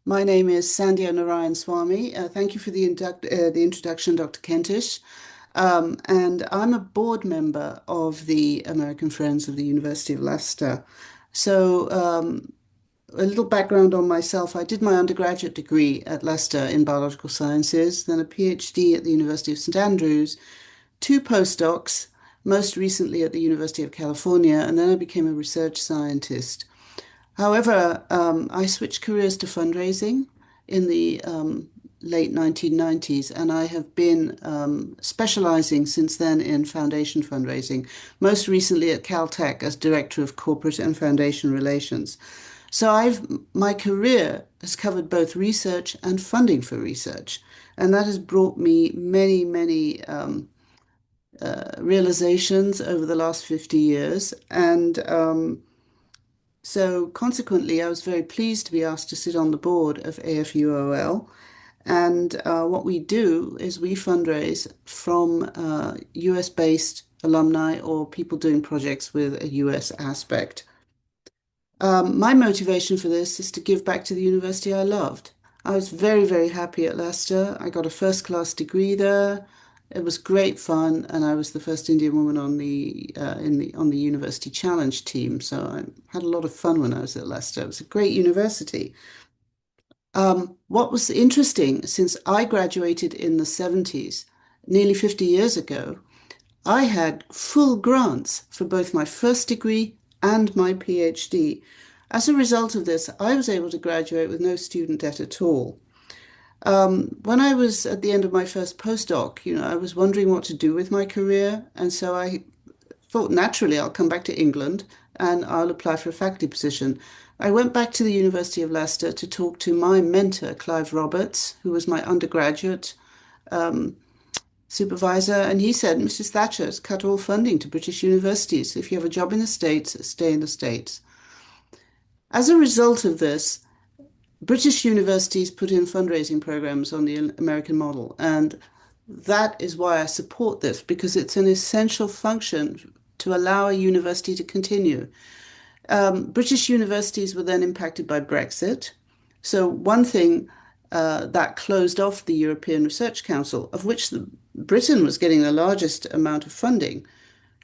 My name is Sandhya Narayan Swami. Thank you for the introduction, Dr. Kentish. And I'm a board member of the American Friends of the University of Leicester. So, a little background on myself. I did my undergraduate degree at Leicester in biological sciences, then a PhD at the University of St. Andrews, two postdocs, most recently at the University of California, and then I became a research scientist. However, I switched careers to fundraising in the late 1990s, and I have been specializing since then in foundation fundraising, most recently at Caltech as Director of Corporate and Foundation Relations. So my career has covered both research and funding for research, and that has brought me many, many realizations over the last 50 years. And so consequently, I was very pleased to be asked to sit on the board of AFUOL. And what we do is we fundraise from US-based alumni or people doing projects with a US aspect. My motivation for this is to give back to the university I loved. I was very, very happy at Leicester. I got a first-class degree there. It was great fun, and I was the first Indian woman on the University Challenge team. So I had a lot of fun when I was at Leicester. It was a great university. What was interesting, since I graduated in the 70s, nearly 50 years ago, I had full grants for both my first degree and my PhD. As a result of this, I was able to graduate with no student debt at all. When I was at the end of my first postdoc, I was wondering what to do with my career, and so I thought naturally I'll come back to England and I'll apply for a faculty position. I went back to the University of Leicester to talk to my mentor, Clive Roberts, who was my undergraduate supervisor, and he said, Mrs. Thatcher has cut all funding to British universities. If you have a job in the States, stay in the States. As a result of this, British universities put in fundraising programs on the American model, and that is why I support this, because it's an essential function to allow a university to continue. British universities were then impacted by Brexit. So one thing that closed off the European Research Council, of which Britain was getting the largest amount of funding.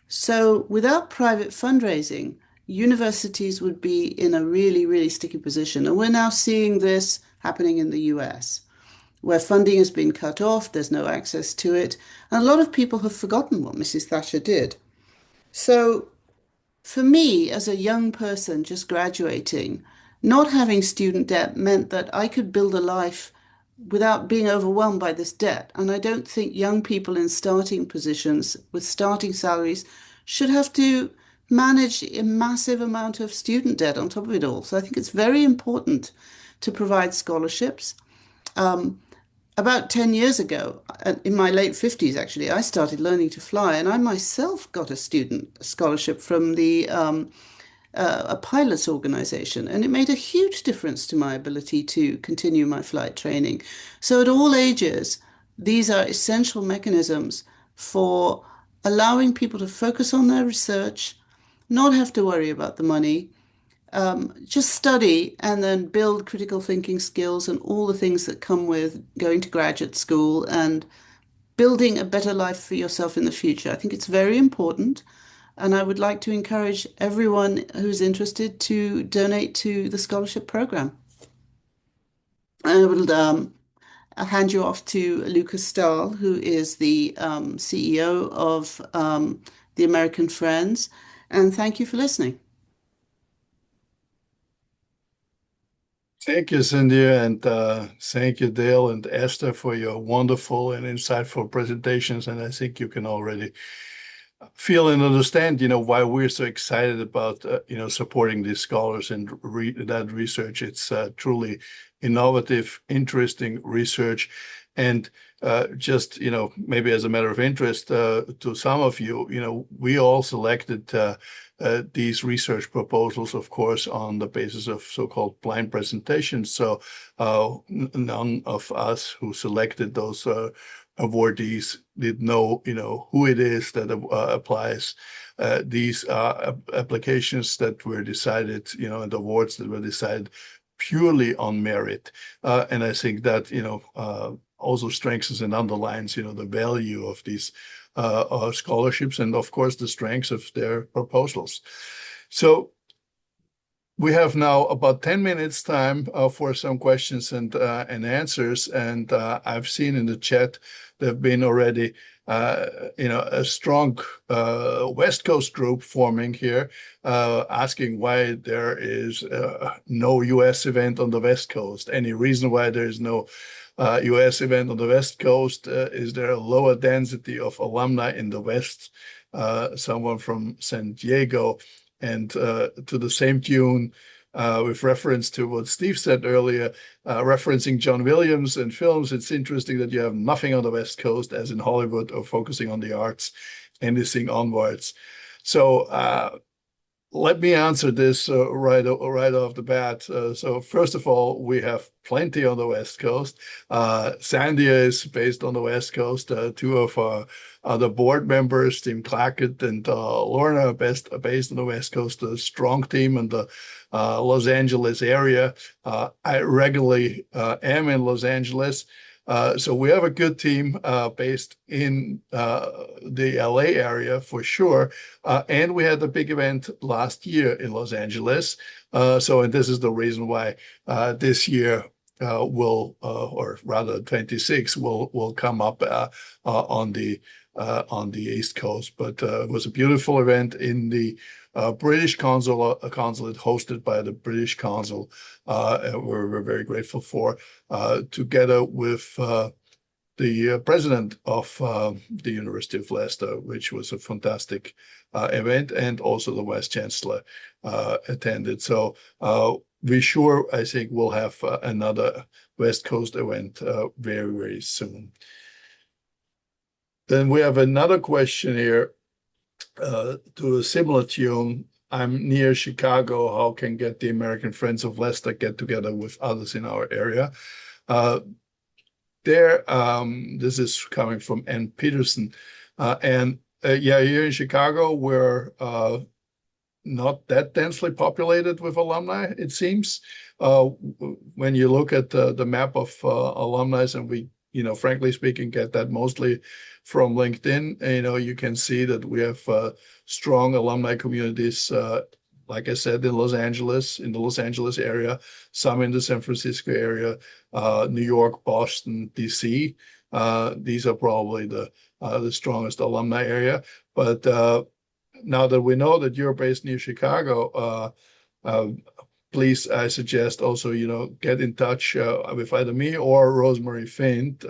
So without private fundraising, universities would be in a really, really sticky position. And we're now seeing this happening in the US, where funding has been cut off, there's no access to it. And a lot of people have forgotten what Mrs. Thatcher did. So For me, as a young person just graduating, not having student debt meant that I could build a life without being overwhelmed by this debt. And I don't think young people in starting positions with starting salaries should have to manage a massive amount of student debt on top of it all. So I think it's very important to provide scholarships. About 10 years ago, in my late 50s, actually, I started learning to fly, and I myself got a student scholarship from a pilots organization, and it made a huge difference to my ability to continue my flight training. So at all ages, these are essential mechanisms for allowing people to focus on their research, not have to worry about the money, just study and then build critical thinking skills and all the things that come with going to graduate school and building a better life for yourself in the future. I think it's very important. And I would like to encourage everyone who's interested to donate to the scholarship program. I will hand you off to Lucas Stahl, who is the CEO of the American Friends. And thank you for listening. Thank you, Cindy, and thank you, Dale and Esther, for your wonderful and insightful presentations. And I think you can already feel and understand, why we're so excited about, supporting these scholars and that research. It's truly innovative, interesting research. And just, maybe as a matter of interest to some of you, we all selected these research proposals, of course, on the basis of so-called blind presentations. So none of us who selected those awardees did know, who it is that applies. These applications that were decided, and awards that were decided purely on merit. And I think that, also strengthens and underlines, the value of these scholarships and, of course, the strengths of their proposals. So we have now about 10 minutes time for some questions and answers. And I've seen in the chat there have been already, a strong West Coast group forming here, asking why there is no U.S. event on the West Coast. Any reason why there is no U.S. event on the West Coast? Is there a lower density of alumni in the West? Someone from San Diego. And to the same tune, with reference to what Steve said earlier, referencing John Williams and films, it's interesting that you have nothing on the West Coast, as in Hollywood, or focusing on the arts, anything onwards. So let me answer this right off the bat. So first of all, we have plenty on the West Coast. Sandia is based on the West Coast. Two of our other board members, Tim Clackett and Lorna, are based on the West Coast. A strong team in the Los Angeles area. I regularly am in Los Angeles. So we have a good team based in the LA area for sure. And we had a big event last year in Los Angeles. And this is the reason why this year or rather 26 will come up on the East Coast. But it was a beautiful event in the British consulate hosted by the British consul. We're very grateful for, together with the president of the University of Leicester, which was a fantastic event, and also the Vice Chancellor attended. So we sure, I think, will have another West Coast event very, very soon. Then we have another question here to a similar tune. I'm near Chicago. How can get the American Friends of Leicester get together with others in our area? This is coming from Ann Peterson. Here in Chicago, we're not that densely populated with alumni, it seems. When you look at the map of alumni, and we, frankly speaking, get that mostly from LinkedIn, you can see that we have strong alumni communities, like I said, in the Los Angeles area, some in the San Francisco area, New York, Boston, DC. These are probably the strongest alumni area. But now that we know that you're based near Chicago, please, I suggest also, get in touch with either me or Rosemary Fint.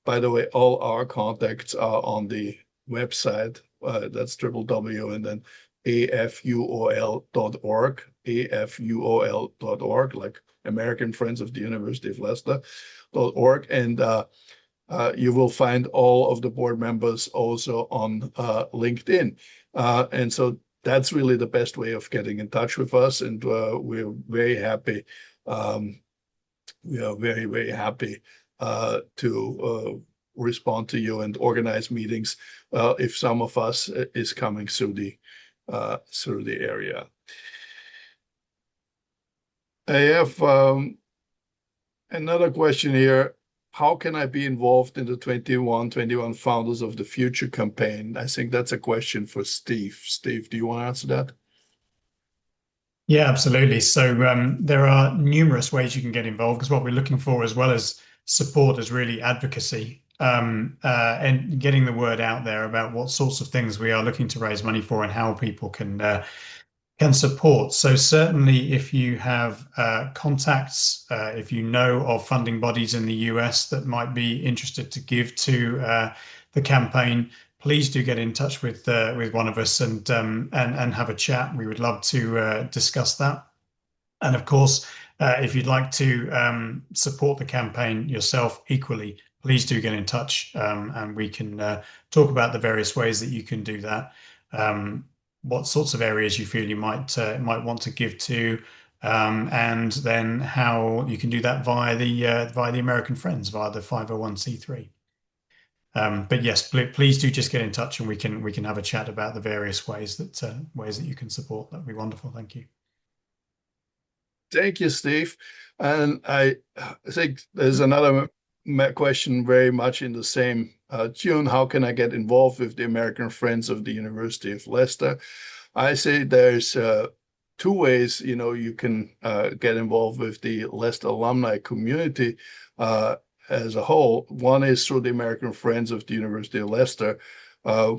By the way, all our contacts are on the website. That's www and then afuol.org, afuol.org, like American Friends of the University of Leicester.org. And you will find all of the board members also on LinkedIn. And so that's really the best way of getting in touch with us. And we're very happy. We are very, very happy to respond to you and organize meetings if some of us is coming through the area. I have another question here. How can I be involved in the 21 Founders of the Future campaign? I think that's a question for Steve. Steve, do you want to answer that? Yeah, absolutely. So there are numerous ways you can get involved, because what we're looking for, as well as support, is really advocacy, and getting the word out there about what sorts of things we are looking to raise money for and how people can support. So certainly, if you have contacts, if you know of funding bodies in the US that might be interested to give to the campaign, please do get in touch with one of us and have a chat. We would love to discuss that. And of course, if you'd like to support the campaign yourself equally, please do get in touch, and we can talk about the various ways that you can do that. What sorts of areas you feel you might want to give to, and then how you can do that via the American Friends, via the 501c3. But yes, please do just get in touch, and we can have a chat about the various ways that you can support. That'd be wonderful. Thank you. Thank you, Steve. And I think there's another question very much in the same tune. How can I get involved with the American Friends of the University of Leicester? I say there's two ways, you can get involved with the Leicester alumni community as a whole. One is through the American Friends of the University of Leicester,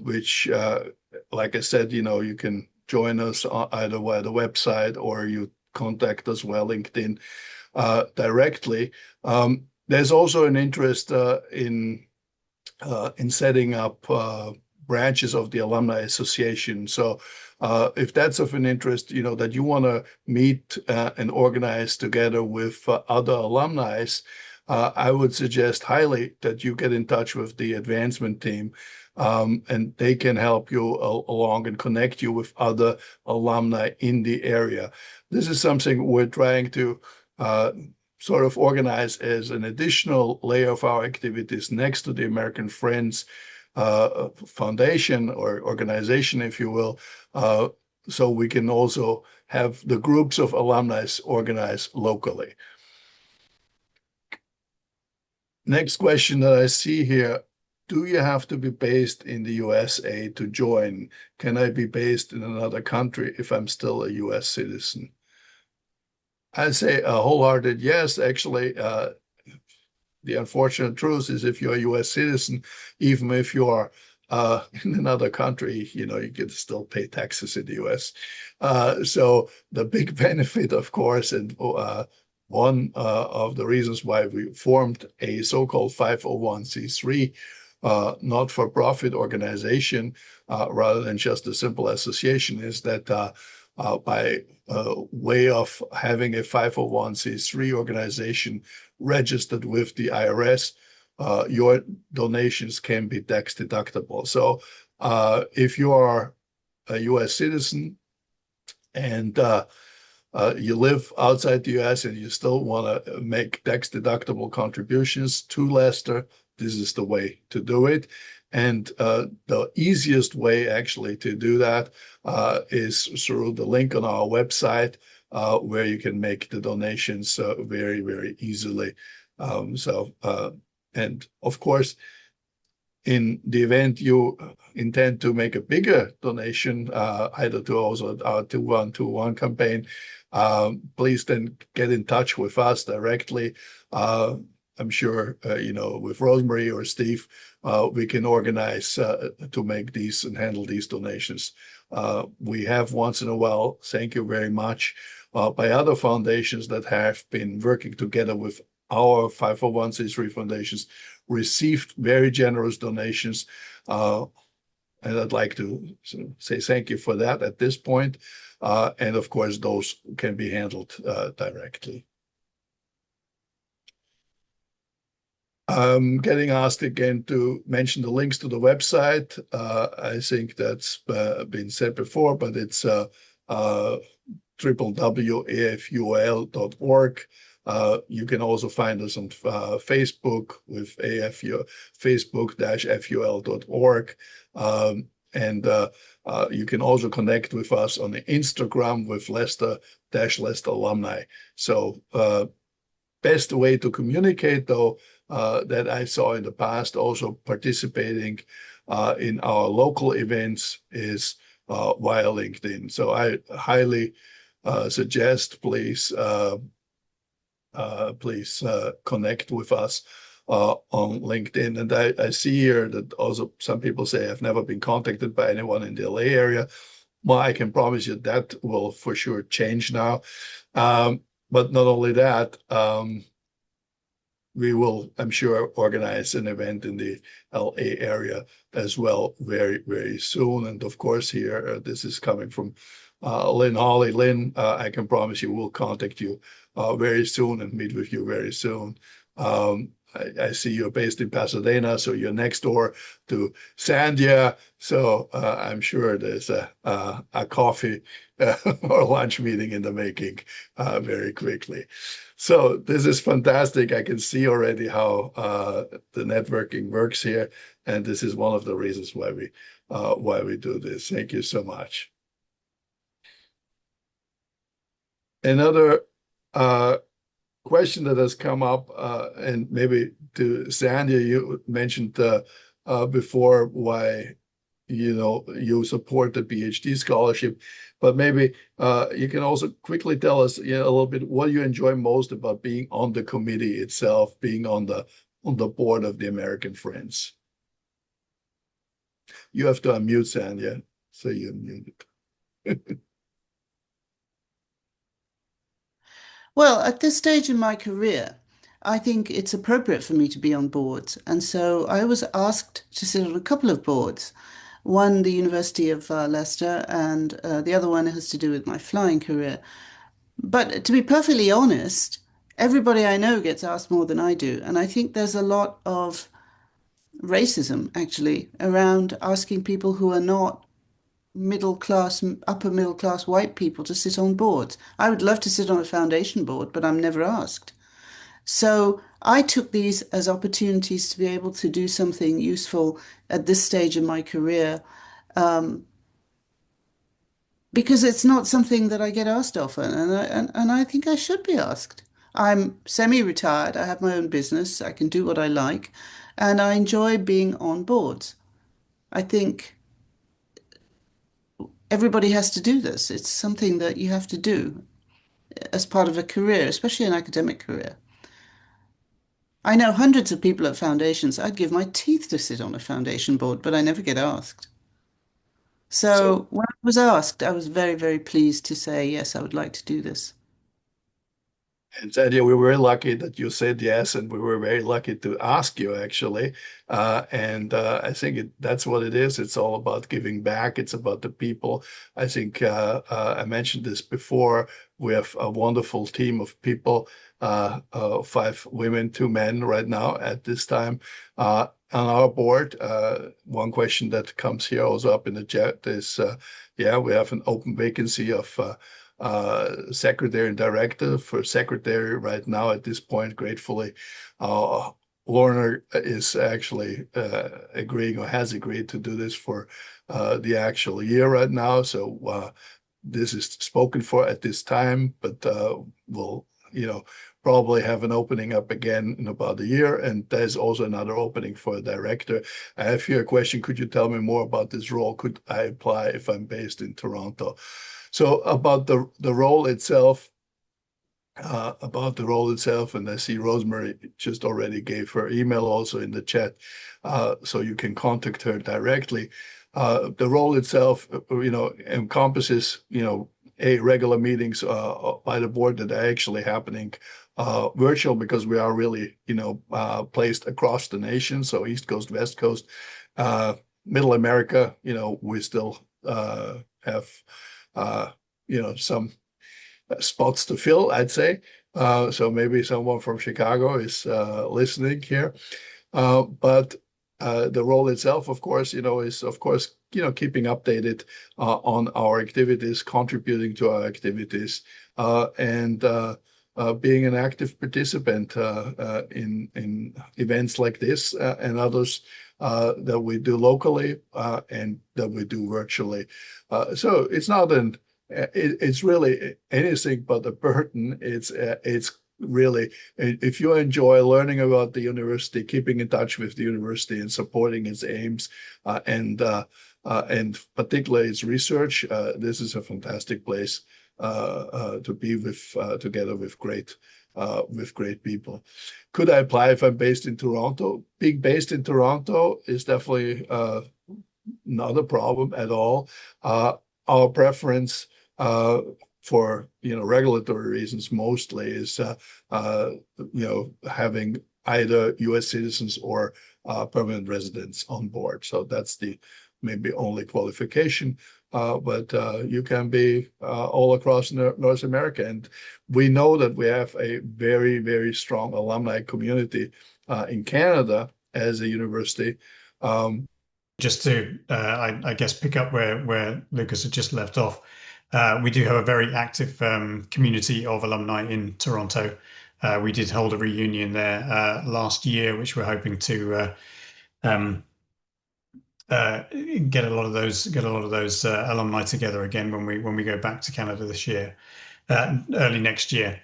which, like I said, you can join us either via the website or you contact us via LinkedIn directly. There's also an interest in setting up branches of the Alumni Association. So if that's of an interest, that you want to meet and organize together with other alumni, I would suggest highly that you get in touch with the advancement team, and they can help you along and connect you with other alumni in the area. This is something we're trying to sort of organize as an additional layer of our activities next to the American Friends Foundation or organization, if you will, so we can also have the groups of alumni organized locally. Next question that I see here, do you have to be based in the USA to join? Can I be based in another country if I'm still a US citizen? I say a wholehearted yes. Actually, the unfortunate truth is if you're a US citizen, even if you are in another country, you can still pay taxes in the US. So the big benefit, of course, and one of the reasons why we formed a so-called 501c3 not-for-profit organization rather than just a simple association is that by way of having a 501c3 organization registered with the IRS, your donations can be tax deductible. So if you are a US citizen and you live outside the US and you still want to make tax deductible contributions to Leicester, this is the way to do it. And the easiest way actually to do that is through the link on our website where you can make the donations very, very easily. And of course, in the event you intend to make a bigger donation, either to also our 2121 campaign, please then get in touch with us directly. I'm sure, with Rosemary or Steve, we can organize to make these and handle these donations. We have once in a while, thank you very much, by other foundations that have been working together with our 501c3 foundations, received very generous donations. And I'd like to say thank you for that at this point. And of course, those can be handled directly. I'm getting asked again to mention the links to the website. I think that's been said before, but it's www.aful.org. You can also find us on Facebook with facebook-ful.org. And you can also connect with us on the Instagram with Leicester Alumni. So best way to communicate, though, that I saw in the past, also participating in our local events, is via LinkedIn. So I highly suggest, please connect with us on LinkedIn. And I see here that also some people say I've never been contacted by anyone in the LA area. Well, I can promise you that will for sure change now. But not only that, we will, I'm sure, organize an event in the LA area as well very, very soon. And of course, here, this is coming from Lynn Hawley. Lynn, I can promise you we'll contact you very soon and meet with you very soon. I see you're based in Pasadena, so you're next door to Sandia. So I'm sure there's a coffee or lunch meeting in the making very quickly. So this is fantastic. I can see already how the networking works here, and this is one of the reasons why we do this. Thank you so much. Another question that has come up, and maybe to Sandy, you mentioned before why you support the PhD scholarship, but maybe you can also quickly tell us a little bit what you enjoy most about being on the committee itself, being on the board of the American Friends. You have to unmute, Sandy, so you're muted. Well, at this stage in my career, I think it's appropriate for me to be on boards. And so I was asked to sit on a couple of boards. One, the University of Leicester, and the other one has to do with my flying career. But to be perfectly honest, everybody I know gets asked more than I do. And I think there's a lot of racism, actually, around asking people who are not middle class, upper middle class white people to sit on boards. I would love to sit on a foundation board, but I'm never asked. So I took these as opportunities to be able to do something useful at this stage in my career, because it's not something that I get asked often, and I think I should be asked. I'm semi-retired. I have my own business. I can do what I like, and I enjoy being on boards. I think everybody has to do this. It's something that you have to do as part of a career, especially an academic career. I know hundreds of people at foundations. I'd give my teeth to sit on a foundation board, but I never get asked. So when I was asked, I was very, very pleased to say, yes, I would like to do this. And Sandy, we were very lucky that you said yes, and we were very lucky to ask you, actually. I think that's what it is. It's all about giving back. It's about the people. I think I mentioned this before. We have a wonderful team of people, 5 women, 2 men right now at this time on our board. One question that comes here also up in the chat is, we have an open vacancy of secretary and director. For secretary right now at this point, gratefully, Lorna is actually agreeing or has agreed to do this for the actual year right now. So this is spoken for at this time, but we'll probably have an opening up again in about a year. And there's also another opening for a director. I have here a question. Could you tell me more about this role? Could I apply if I'm based in Toronto? So about the role itself, about the role itself. And I see Rosemary just already gave her email also in the chat, so you can contact her directly. The role itself, encompasses, regular meetings by the board that are actually happening virtual, because we are really, placed across the nation. So East Coast, West Coast, Middle America, we still have, some spots to fill, I'd say. So maybe someone from Chicago is listening here. But the role itself, of course, is of course, keeping updated on our activities, contributing to our activities, and being an active participant in events like this and others that we do locally and that we do virtually. So it's not it's really anything but a burden. It's really, if you enjoy learning about the university, keeping in touch with the university and supporting its aims, and particularly its research, this is a fantastic place to be with, together with great people. Could I apply if I'm based in Toronto? Being based in Toronto is definitely not a problem at all. Our preference for regulatory reasons mostly is having either U.S. citizens or permanent residents on board. So that's the maybe only qualification. But you can be all across North America, and we know that we have a very, very strong alumni community in Canada as a university. Just to, I guess, pick up where Lucas had just left off. We do have a very active community of alumni in Toronto. We did hold a reunion there last year, which we're hoping to get a lot of those alumni together again when we go back to Canada this year, early next year.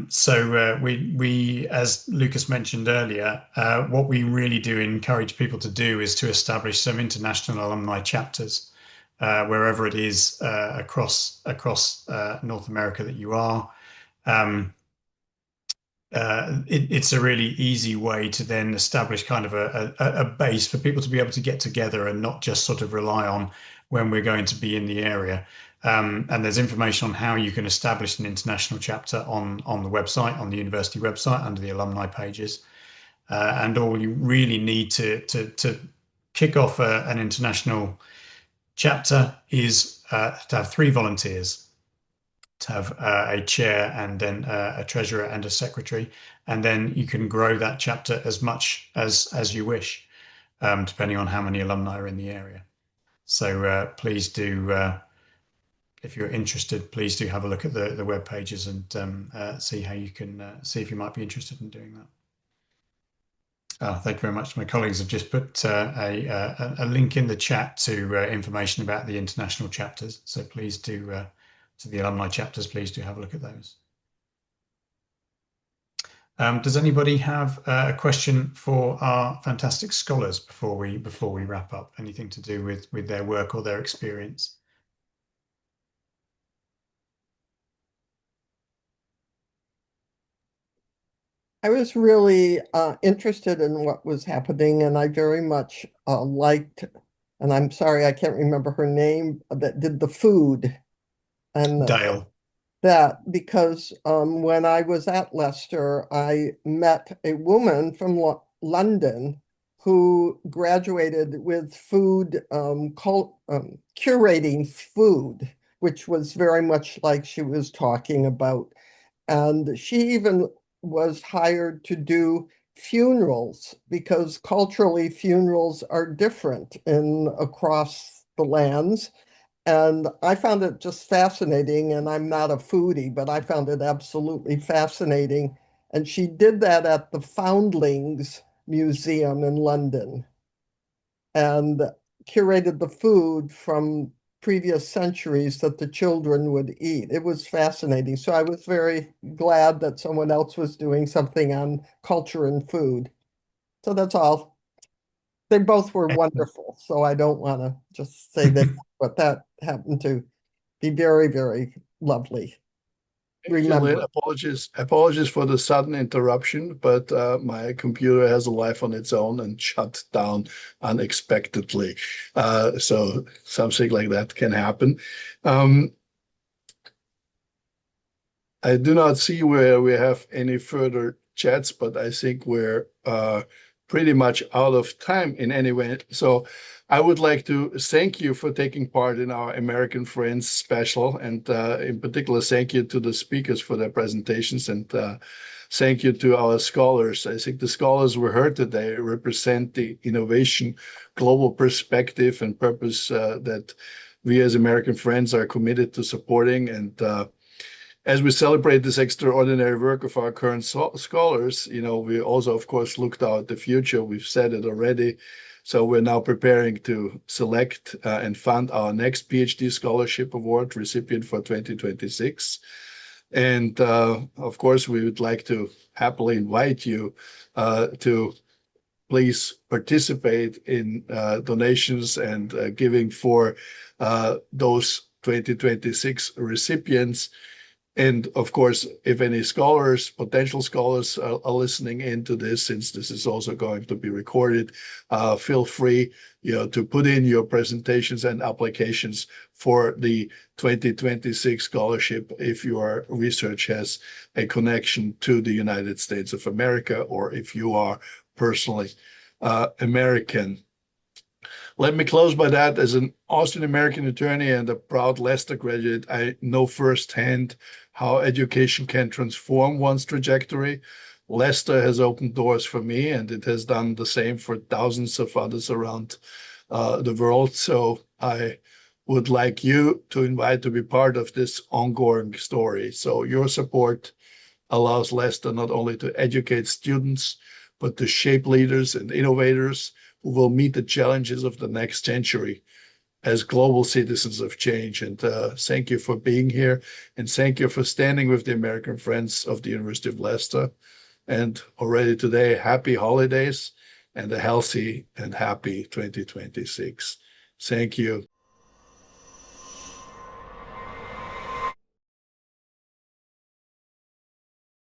So we, as Lucas mentioned earlier, what we really do encourage people to do is to establish some international alumni chapters. Wherever it is across North America that you are. It's a really easy way to then establish kind of a base for people to be able to get together and not just sort of rely on when we're going to be in the area. And there's information on how you can establish an international chapter on the website, on the university website, under the alumni pages. And all you really need to kick off an international chapter is to have 3 volunteers, to have a chair and then a treasurer and a secretary, and then you can grow that chapter as much as you wish, depending on how many alumni are in the area. So please do, if you're interested, please do have a look at the web pages and see how you can see if you might be interested in doing that. Thank you very much. My colleagues have just put a link in the chat to information about the international chapters. So please do, to the alumni chapters, please do have a look at those. Does anybody have a question for our fantastic scholars before we wrap up? Anything to do with their work or their experience? I was really interested in what was happening, and I very much liked, and I'm sorry, I can't remember her name, that did the food. And Dale. That because when I was at Leicester, I met a woman from London who graduated with food, curating food, which was very much like she was talking about. And she even was hired to do funerals, because culturally funerals are different across the lands. And I found it just fascinating, and I'm not a foodie, but I found it absolutely fascinating. And she did that at the Foundlings Museum in London and curated the food from previous centuries that the children would eat. It was fascinating. So I was very glad that someone else was doing something on culture and food. So that's all. They both were wonderful. So I don't want to just say that, but that happened to be very, very lovely. remember. Apologies for the sudden interruption, but my computer has a life on its own and shut down unexpectedly. So something like that can happen. I do not see where we have any further chats, but I think we're pretty much out of time in any way. So I would like to thank you for taking part in our American Friends special, and in particular, thank you to the speakers for their presentations, and thank you to our scholars. I think the scholars we heard today represent the innovation, global perspective, and purpose that we as American Friends are committed to supporting. And as we celebrate this extraordinary work of our current scholars, we also, of course, looked out the future. We've said it already. So we're now preparing to select and fund our next PhD Scholarship Award recipient for 2026. And of course, we would like to happily invite you to please participate in donations and giving for those 2026 recipients. And of course, if any scholars, potential scholars are listening into this, since this is also going to be recorded, feel free, to put in your presentations and applications for the 2026 scholarship if your research has a connection to the United States of America, or if you are personally American. Let me close by that. As an Austrian-American attorney and a proud Leicester graduate, I know firsthand how education can transform one's trajectory. Leicester has opened doors for me, and it has done the same for thousands of others around the world. So I would like you to invite to be part of this ongoing story. So your support allows Leicester not only to educate students, but to shape leaders and innovators who will meet the challenges of the next century as global citizens of change. And thank you for being here, and thank you for standing with the American Friends of the University of Leicester. And already today, happy holidays and a healthy and happy 2026. Thank you.